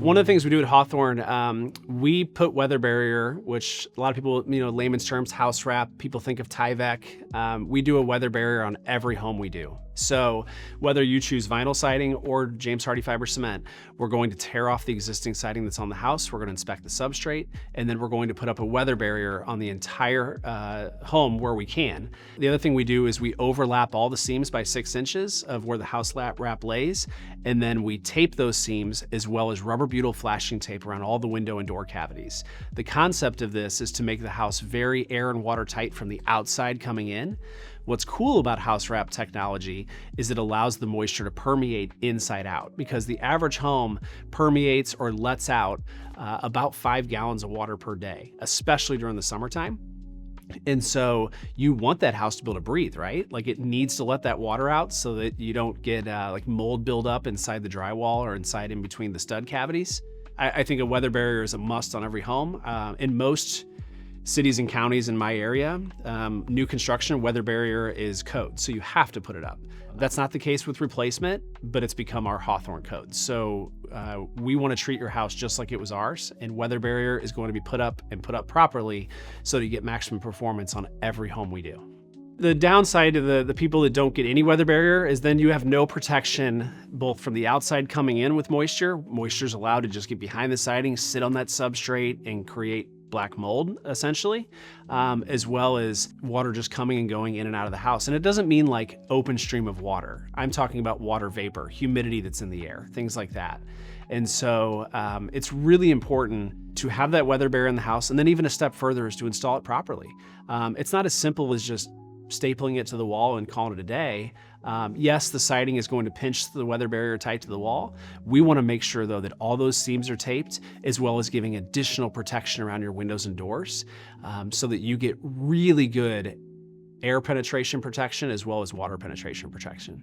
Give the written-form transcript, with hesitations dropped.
One of the things we do at Hawthorn, we put weather barrier, which a lot of people, layman's terms, house wrap, people think of Tyvek. We do a weather barrier on every home we do. So whether you choose vinyl siding or James Hardie fiber cement, we're going to tear off the existing siding that's on the house. We're going to inspect the substrate, and then we're going to put up a weather barrier on the entire home where we can. The other thing we do is we overlap all the seams by 6 inches of where the house wrap lays, and then we tape those seams as well as rubber butyl flashing tape around all the window and door cavities. The concept of this is to make the house very air and water tight from the outside coming in. What's cool about house wrap technology is it allows the moisture to permeate inside out, because the average home permeates or lets out about 5 gallons of water per day, especially during the summertime. And so you want that house to be able to breathe, right? Like, it needs to let that water out so that you don't get like mold buildup inside the drywall or inside in between the stud cavities. I think a weather barrier is a must on every home. In most cities and counties in my area, new construction, weather barrier is code, so you have to put it up. That's not the case with replacement, but it's become our Hawthorn code. So we want to treat your house just like it was ours, and weather barrier is going to be put up and put up properly so that you get maximum performance on every home we do. The downside to the people that don't get any weather barrier is then you have no protection both from the outside coming in with moisture. Moisture's allowed to just get behind the siding, sit on that substrate, and create black mold, essentially, as well as water just coming and going in and out of the house. And it doesn't mean like open stream of water. I'm talking about water vapor, humidity that's in the air, things like that. And so it's really important to have that weather barrier in the house. And then even a step further is to install it properly. It's not as simple as just stapling it to the wall and calling it a day. Yes, the siding is going to pinch the weather barrier tight to the wall. We want to make sure, though, that all those seams are taped, as well as giving additional protection around your windows and doors, so that you get really good air penetration protection as well as water penetration protection.